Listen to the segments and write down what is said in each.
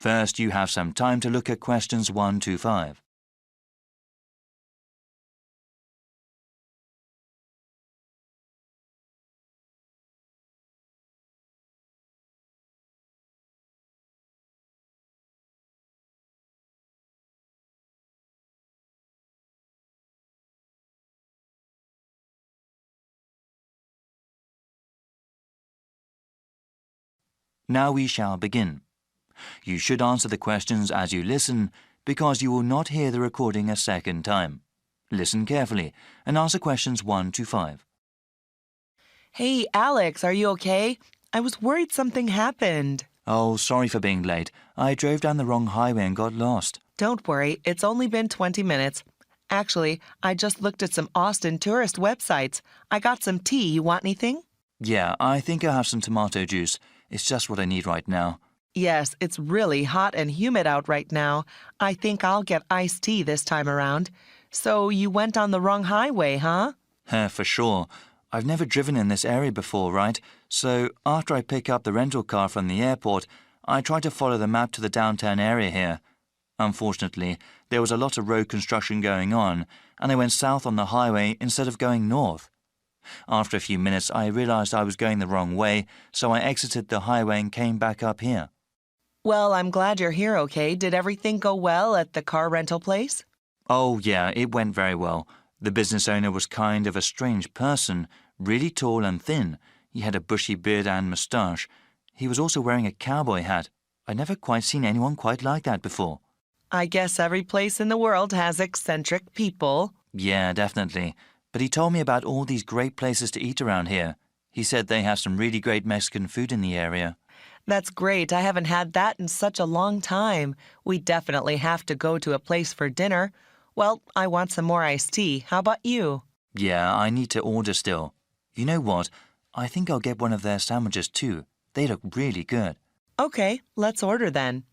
First, you have some time to look at questions 1 to 5. Now we shall begin. You should answer the questions as you listen because you will not hear the recording a second time. Listen carefully and answer questions 1 to 5. Hey, Alex, are you okay? I was worried something happened. Oh, sorry for being late. I drove down the wrong highway and got lost. Don't worry, it's only been 20 minutes. Actually, I just looked at some Austin tourist websites. I got some tea. You want anything? Yeah, I think I'll have some tomato juice. It's just what I need right now. Yes, it's really hot and humid out right now. I think I'll get iced tea this time around. So you went on the wrong highway, huh? For sure. I've never driven in this area before, right? So after I pick up the rental car from the airport, I try to follow the map to the downtown area here. Unfortunately, there was a lot of road construction going on, and I went south on the highway instead of going north. After a few minutes, I realized I was going the wrong way, so I exited the highway and came back up here. Well, I'm glad you're here, okay? Did everything go well at the car rental place? Oh, yeah, it went very well. The business owner was kind of a strange person, really tall and thin. He had a bushy beard and moustache. He was also wearing a cowboy hat. I'd never quite seen anyone quite like that before. I guess every place in the world has eccentric people. Yeah, definitely. But he told me about all these great places to eat around here. He said they have some really great Mexican food in the area. That's great. I haven't had that in such a long time. We definitely have to go to a place for dinner. Well, I want some more iced tea. How about you? Yeah, I need to order still. You know what? I think I'll get one of their sandwiches too. They look really good. Okay, let's order then.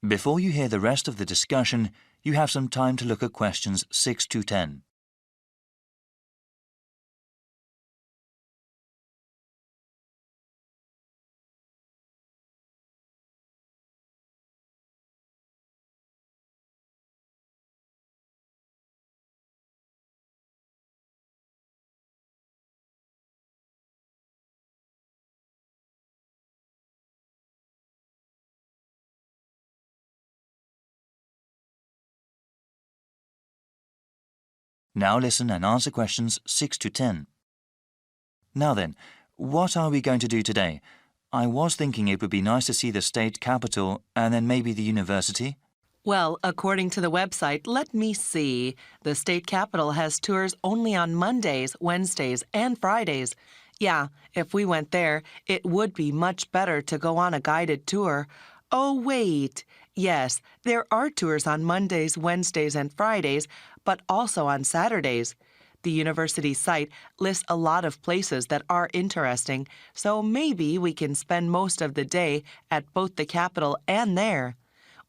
Before you hear the rest of the discussion, you have some time to look at questions 6 to 10. Now listen and answer questions 6 to 10. Now then, what are we going to do today? I was thinking it would be nice to see the state capitol and then maybe the university. Well, according to the website, let me see. The state capitol has tours only on Mondays, Wednesdays, and Fridays. Yeah, if we went there, it would be much better to go on a guided tour. Oh, wait. Yes, there are tours on Mondays, Wednesdays, and Fridays, but also on Saturdays. The university site lists a lot of places that are interesting, so maybe we can spend most of the day at both the Capitol and there.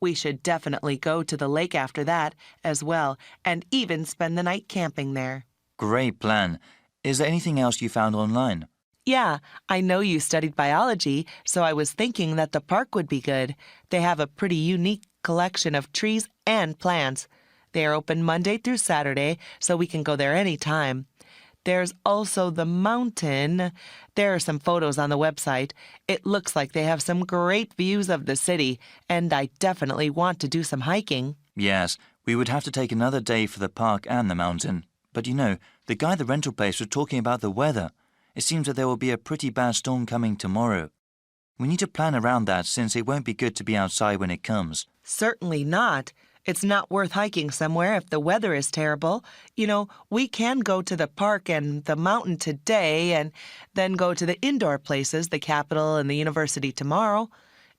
We should definitely go to the lake after that as well, and even spend the night camping there. Great plan. Is there anything else you found online? Yeah, I know you studied biology, so I was thinking that the park would be good. They have a pretty unique collection of trees and plants. They are open Monday through Saturday, so we can go there anytime. There's also the mountain. There are some photos on the website. It looks like they have some great views of the city, and I definitely want to do some hiking. Yes, we would have to take another day for the park and the mountain. But you know, the guy at the rental place was talking about the weather. It seems that there will be a pretty bad storm coming tomorrow. We need to plan around that since it won't be good to be outside when it comes. Certainly not. It's not worth hiking somewhere if the weather is terrible. You know, we can go to the park and the mountain today and then go to the indoor places, the Capitol and the university tomorrow.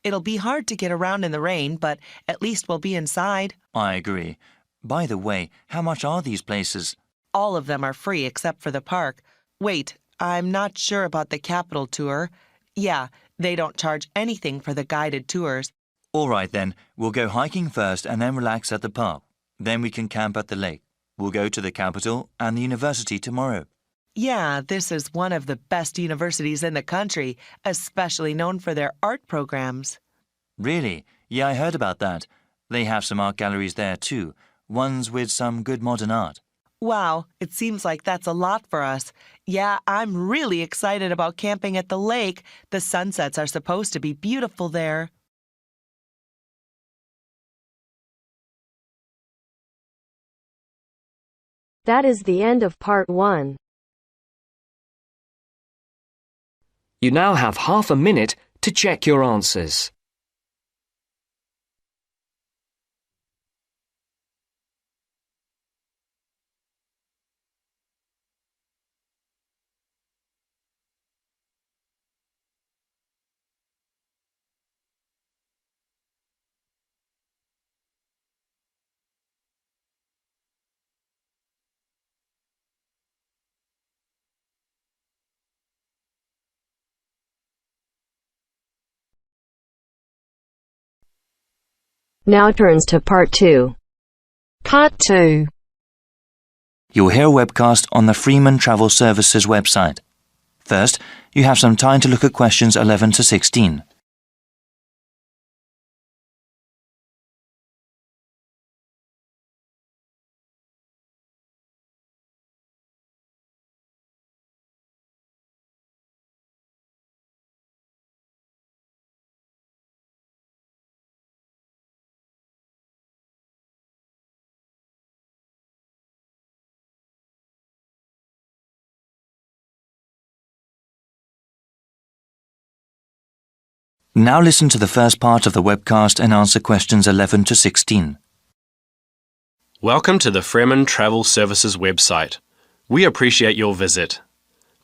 It'll be hard to get around in the rain, but at least we'll be inside. I agree. By the way, how much are these places? All of them are free except for the park. Wait, I'm not sure about the Capitol tour. Yeah, they don't charge anything for the guided tours. All right then, we'll go hiking first and then relax at the park. Then we can camp at the lake. We'll go to the Capitol and the university tomorrow. Yeah, this is one of the best universities in the country, especially known for their art programs. Really? Yeah, I heard about that. They have some art galleries there too, ones with some good modern art. Wow, it seems like that's a lot for us. Yeah, I'm really excited about camping at the lake. The sunsets are supposed to be beautiful there. That is the end of part 1. You now have half a minute to check your answers. Now turns to part 2. Part 2. You'll hear a webcast on the Freeman Travel Services website. First, you have some time to look at questions 11 to 16. Now listen to the first part of the webcast and answer questions 11 to 16. Welcome to the Freeman Travel Services website. We appreciate your visit.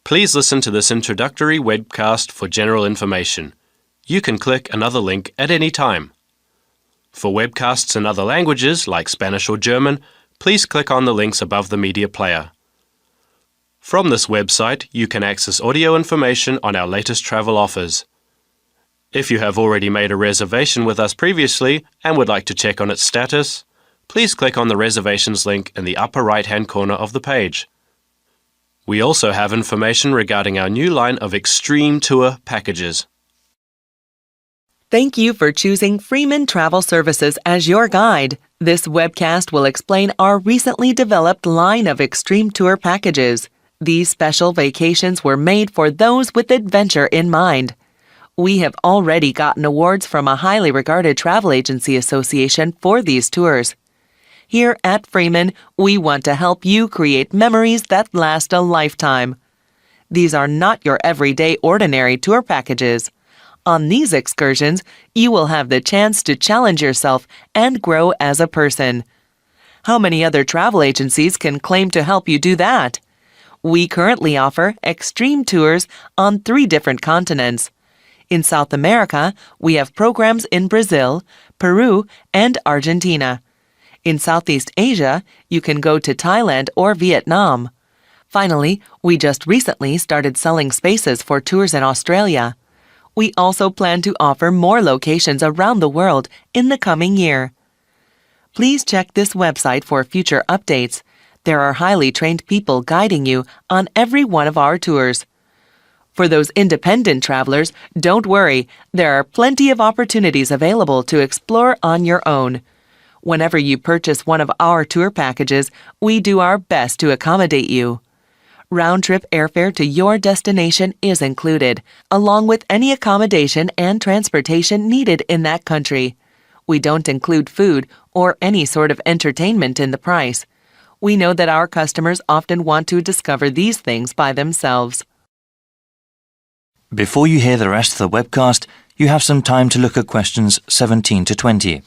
Please listen to this introductory webcast for general information. You can click another link at any time. For webcasts in other languages like Spanish or German, please click on the links above the media player. From this website, you can access audio information on our latest travel offers. If you have already made a reservation with us previously and would like to check on its status, please click on the reservations link in the upper right-hand corner of the page. We also have information regarding our new line of Extreme Tour packages. Thank you for choosing Freeman Travel Services as your guide. This webcast will explain our recently developed line of Extreme Tour packages. These special vacations were made for those with adventure in mind. We have already gotten awards from a highly regarded travel agency association for these tours. Here at Freeman, we want to help you create memories that last a lifetime. These are not your everyday ordinary tour packages. On these excursions, you will have the chance to challenge yourself and grow as a person. How many other travel agencies can claim to help you do that? We currently offer extreme tours on 3 different continents. In South America, we have programs in Brazil, Peru, and Argentina. In Southeast Asia, you can go to Thailand or Vietnam. Finally, we just recently started selling spaces for tours in Australia. We also plan to offer more locations around the world in the coming year. Please check this website for future updates. There are highly trained people guiding you on every one of our tours. For those independent travelers, don't worry, there are plenty of opportunities available to explore on your own. Whenever you purchase one of our tour packages, we do our best to accommodate you. Round-trip airfare to your destination is included, along with any accommodation and transportation needed in that country. We don't include food or any sort of entertainment in the price. We know that our customers often want to discover these things by themselves. Before you hear the rest of the webcast, you have some time to look at questions 17 to 20.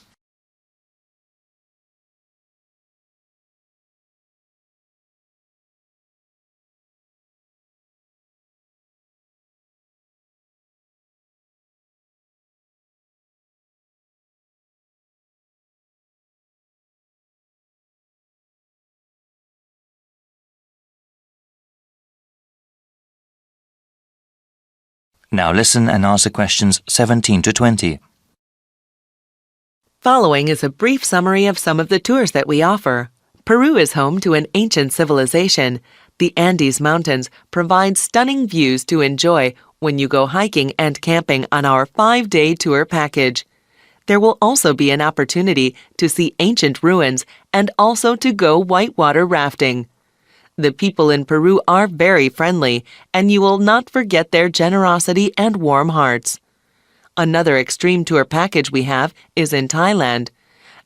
Now listen and answer questions 17 to 20. Following is a brief summary of some of the tours that we offer. Peru is home to an ancient civilization. The Andes Mountains provide stunning views to enjoy when you go hiking and camping on our 5-day tour package. There will also be an opportunity to see ancient ruins and also to go whitewater rafting. The people in Peru are very friendly, and you will not forget their generosity and warm hearts. Another extreme tour package we have is in Thailand.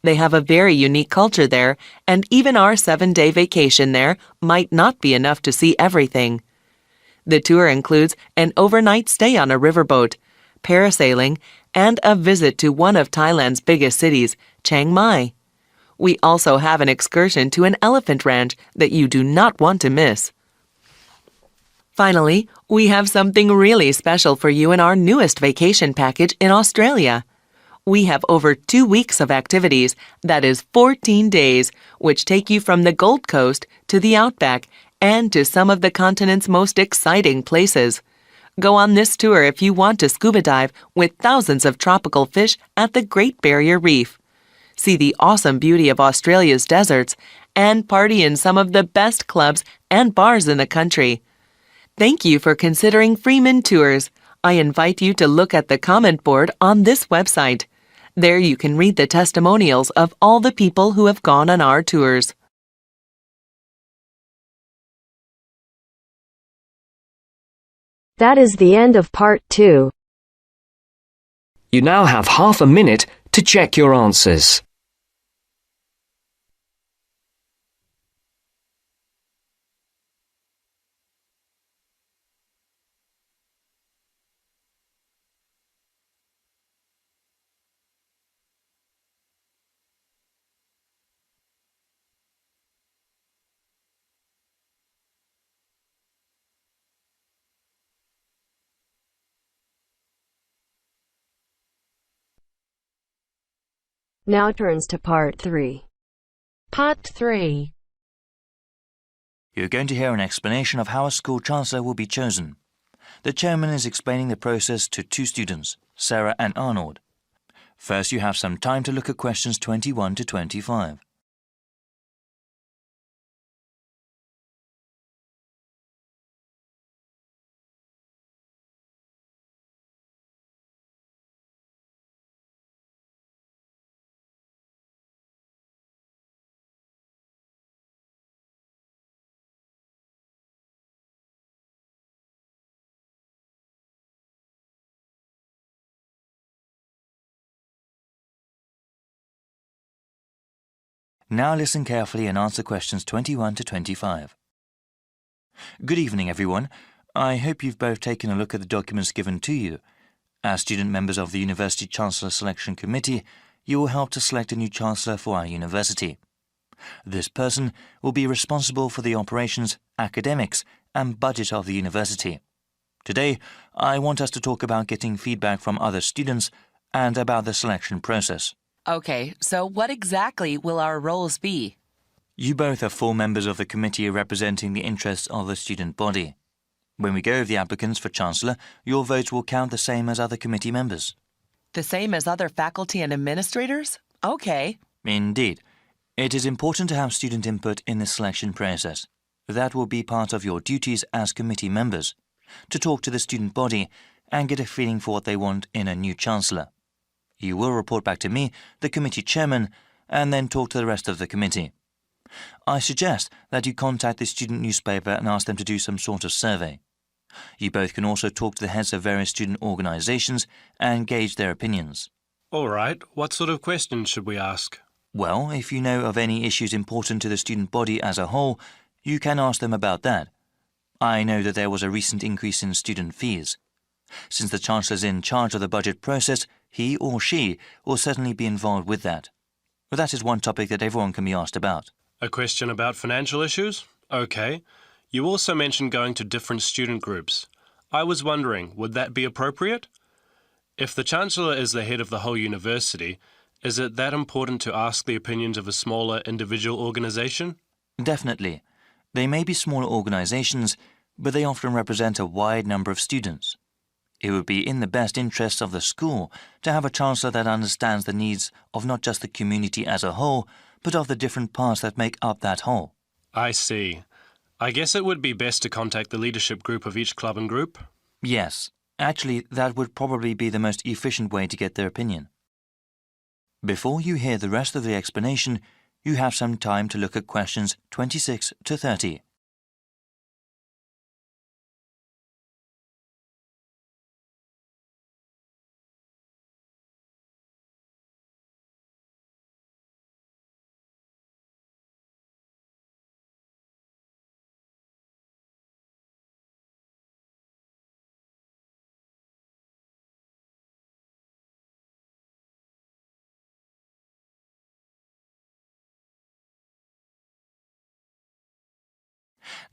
They have a very unique culture there, and even our 7-day vacation there might not be enough to see everything. The tour includes an overnight stay on a riverboat, parasailing, and a visit to one of Thailand's biggest cities, Chiang Mai. We also have an excursion to an elephant ranch that you do not want to miss. Finally, we have something really special for you in our newest vacation package in Australia. We have over 2 weeks of activities, that is 14 days, which take you from the Gold Coast to the Outback and to some of the continent's most exciting places. Go on this tour if you want to scuba dive with thousands of tropical fish at the Great Barrier Reef, see the awesome beauty of Australia's deserts, and party in some of the best clubs and bars in the country. Thank you for considering Freeman Tours. I invite you to look at the comment board on this website. There you can read the testimonials of all the people who have gone on our tours. That is the end of part 2. You now have half a minute to check your answers. Now turns to part 3. Part 3. You're going to hear an explanation of how a school chancellor will be chosen. The chairman is explaining the process to 2 students, Sarah and Arnold. First, you have some time to look at questions 21 to 25. Now listen carefully and answer questions 21 to 25. Good evening, everyone. I hope you've both taken a look at the documents given to you. As student members of the University Chancellor Selection Committee, you will help to select a new chancellor for our university. This person will be responsible for the operations, academics, and budget of the university. Today, I want us to talk about getting feedback from other students and about the selection process. Okay, so what exactly will our roles be? You both are full members of the committee representing the interests of the student body. When we go over the applicants for Chancellor, your votes will count the same as other committee members. The same as other faculty and administrators? Okay. Indeed. It is important to have student input in the selection process. That will be part of your duties as committee members, to talk to the student body and get a feeling for what they want in a new Chancellor. You will report back to me, the committee chairman, and then talk to the rest of the committee. I suggest that you contact the student newspaper and ask them to do some sort of survey. You both can also talk to the heads of various student organisations and gauge their opinions. All right, what sort of questions should we ask? Well, if you know of any issues important to the student body as a whole, you can ask them about that. I know that there was a recent increase in student fees. Since the Chancellor is in charge of the budget process, he or she will certainly be involved with that. But that is one topic that everyone can be asked about. A question about financial issues? Okay. You also mentioned going to different student groups. I was wondering, would that be appropriate? If the Chancellor is the head of the whole university, is it that important to ask the opinions of a smaller individual organisation? Definitely. They may be smaller organisations, but they often represent a wide number of students. It would be in the best interests of the school to have a Chancellor that understands the needs of not just the community as a whole, but of the different parts that make up that whole. I see. I guess it would be best to contact the leadership group of each club and group. Yes, actually, that would probably be the most efficient way to get their opinion. Before you hear the rest of the explanation, you have some time to look at questions 26 to 30.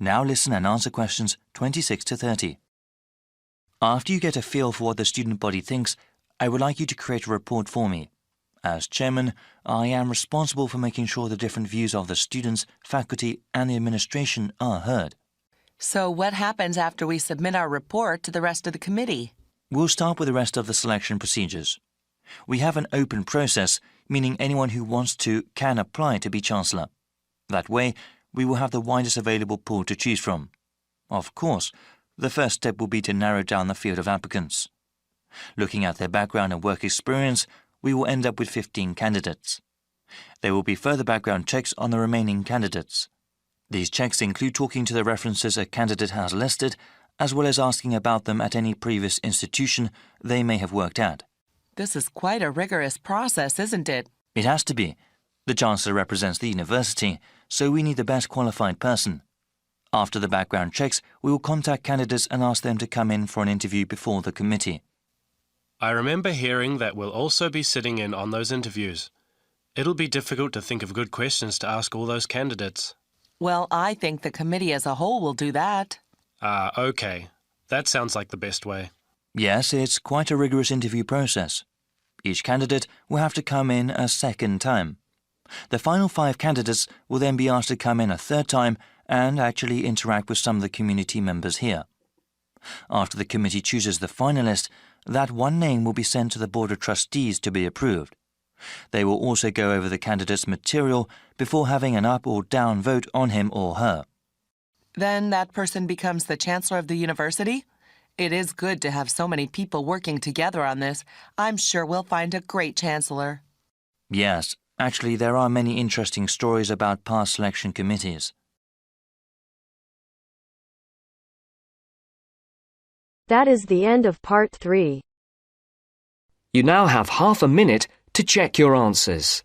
Now listen and answer questions 26 to 30. After you get a feel for what the student body thinks, I would like you to create a report for me. As chairman, I am responsible for making sure the different views of the students, faculty, and the administration are heard. So what happens after we submit our report to the rest of the committee? We'll start with the rest of the selection procedures. We have an open process, meaning anyone who wants to can apply to be Chancellor. That way, we will have the widest available pool to choose from. Of course, the first step will be to narrow down the field of applicants. Looking at their background and work experience, we will end up with 15 candidates. There will be further background checks on the remaining candidates. These checks include talking to the references a candidate has listed, as well as asking about them at any previous institution they may have worked at. This is quite a rigorous process, isn't it? It has to be. The Chancellor represents the university, so we need the best qualified person. After the background checks, we will contact candidates and ask them to come in for an interview before the committee. I remember hearing that we'll also be sitting in on those interviews. It'll be difficult to think of good questions to ask all those candidates. Well, I think the committee as a whole will do that. Okay. That sounds like the best way. Yes, it's quite a rigorous interview process. Each candidate will have to come in a second time. The final 5 candidates will then be asked to come in a third time and actually interact with some of the community members here. After the committee chooses the finalist, that one name will be sent to the Board of Trustees to be approved. They will also go over the candidate's material before having an up or down vote on him or her. Then that person becomes the Chancellor of the university? It is good to have so many people working together on this. I'm sure we'll find a great Chancellor. Yes, actually there are many interesting stories about past selection committees. That is the end of part 3. You now have half a minute to check your answers.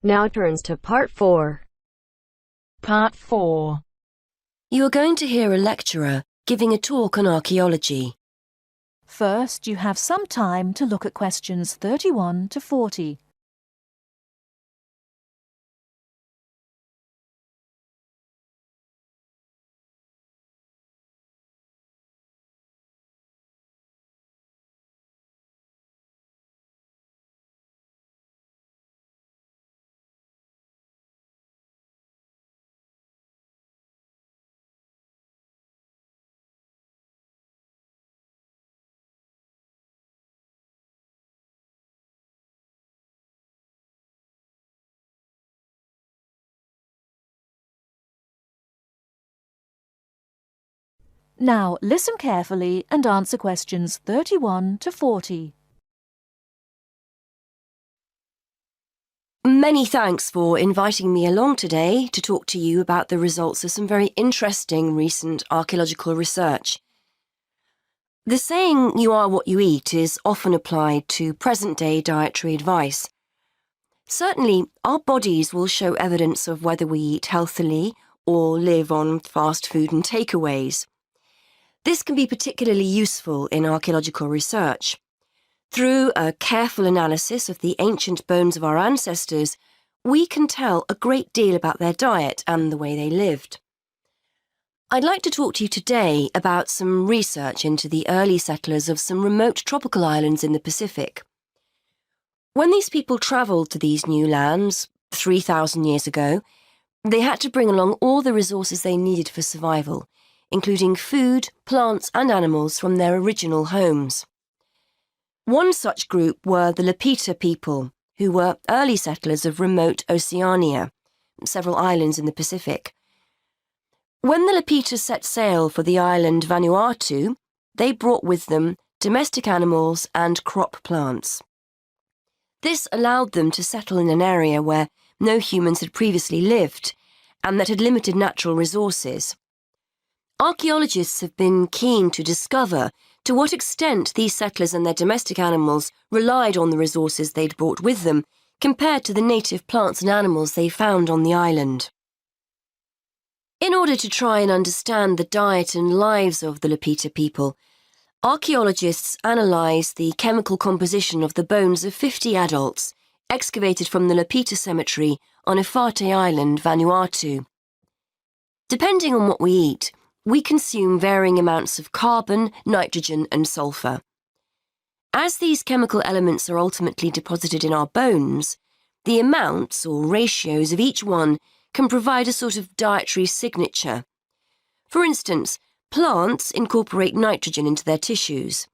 Now turns to part 4. Part 4. You are going to hear a lecturer giving a talk on archaeology. First, you have some time to look at questions 31 to 40. Now, listen carefully and answer questions 31 to 40. Many thanks for inviting me along today to talk to you about the results of some very interesting recent archaeological research. The saying, "you are what you eat," is often applied to present-day dietary advice. Certainly, our bodies will show evidence of whether we eat healthily or live on fast food and takeaways. This can be particularly useful in archaeological research. Through a careful analysis of the ancient bones of our ancestors, we can tell a great deal about their diet and the way they lived. I'd like to talk to you today about some research into the early settlers of some remote tropical islands in the Pacific. When these people travelled to these new lands 3,000 years ago, They had to bring along all the resources they needed for survival, including food, plants and animals from their original homes. One such group were the Lapita people, who were early settlers of remote Oceania, several islands in the Pacific. When the Lapita set sail for the island Vanuatu, they brought with them domestic animals and crop plants. This allowed them to settle in an area where no humans had previously lived and that had limited natural resources. Archaeologists have been keen to discover to what extent these settlers and their domestic animals relied on the resources they'd brought with them compared to the native plants and animals they found on the island. In order to try and understand the diet and lives of the Lapita people, archaeologists analysed the chemical composition of the bones of 50 adults excavated from the Lapita cemetery on Efate Island, Vanuatu. Depending on what we eat, we consume varying amounts of carbon, nitrogen and sulphur. As these chemical elements are ultimately deposited in our bones, the amounts or ratios of each one can provide a sort of dietary signature. For instance, plants incorporate nitrogen into their tissues,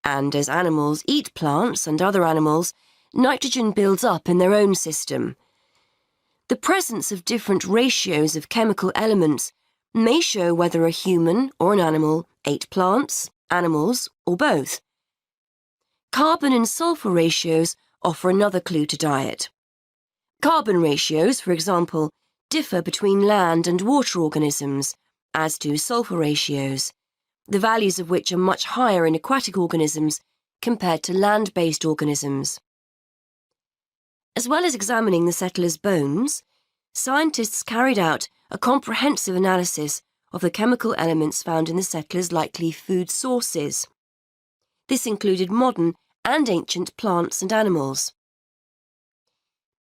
and as animals eat plants and other animals, nitrogen builds up in their own system. The presence of different ratios of chemical elements may show whether a human or an animal ate plants, animals, or both. Carbon and sulphur ratios offer another clue to diet. Carbon ratios, for example, differ between land and water organisms, as do sulphur ratios, the values of which are much higher in aquatic organisms compared to land-based organisms. As well as examining the settlers' bones, scientists carried out a comprehensive analysis of the chemical elements found in the settlers' likely food sources. This included modern and ancient plants and animals.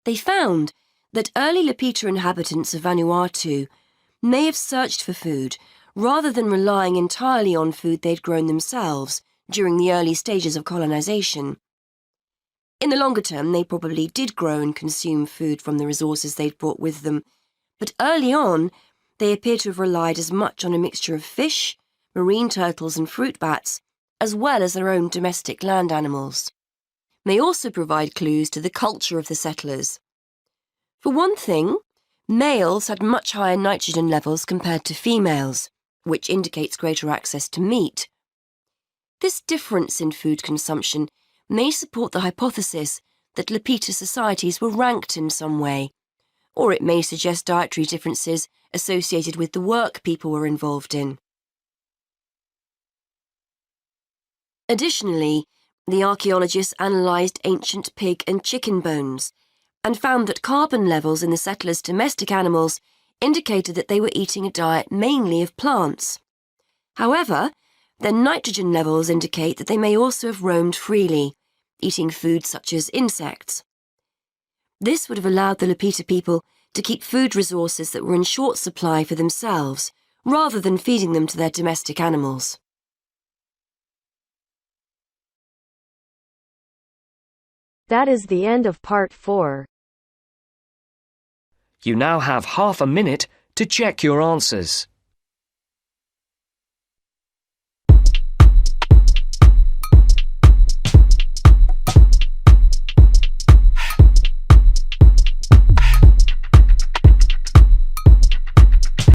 They found that early Lapita inhabitants of Vanuatu may have searched for food rather than relying entirely on food they'd grown themselves during the early stages of colonization. In the longer term, they probably did grow and consume food from the resources they'd brought with them, but early on, they appear to have relied as much on a mixture of fish, marine turtles and fruit bats, as well as their own domestic land animals. May also provide clues to the culture of the settlers. For one thing, males had much higher nitrogen levels compared to females, which indicates greater access to meat. This difference in food consumption may support the hypothesis that Lapita societies were ranked in some way, or it may suggest dietary differences associated with the work people were involved in. Additionally, the archaeologists analysed ancient pig and chicken bones and found that carbon levels in the settlers' domestic animals indicated that they were eating a diet mainly of plants. However, their nitrogen levels indicate that they may also have roamed freely, eating food such as insects. This would have allowed the Lapita people to keep food resources that were in short supply for themselves, rather than feeding them to their domestic animals. That is the end of part 4. You now have half a minute to check your answers.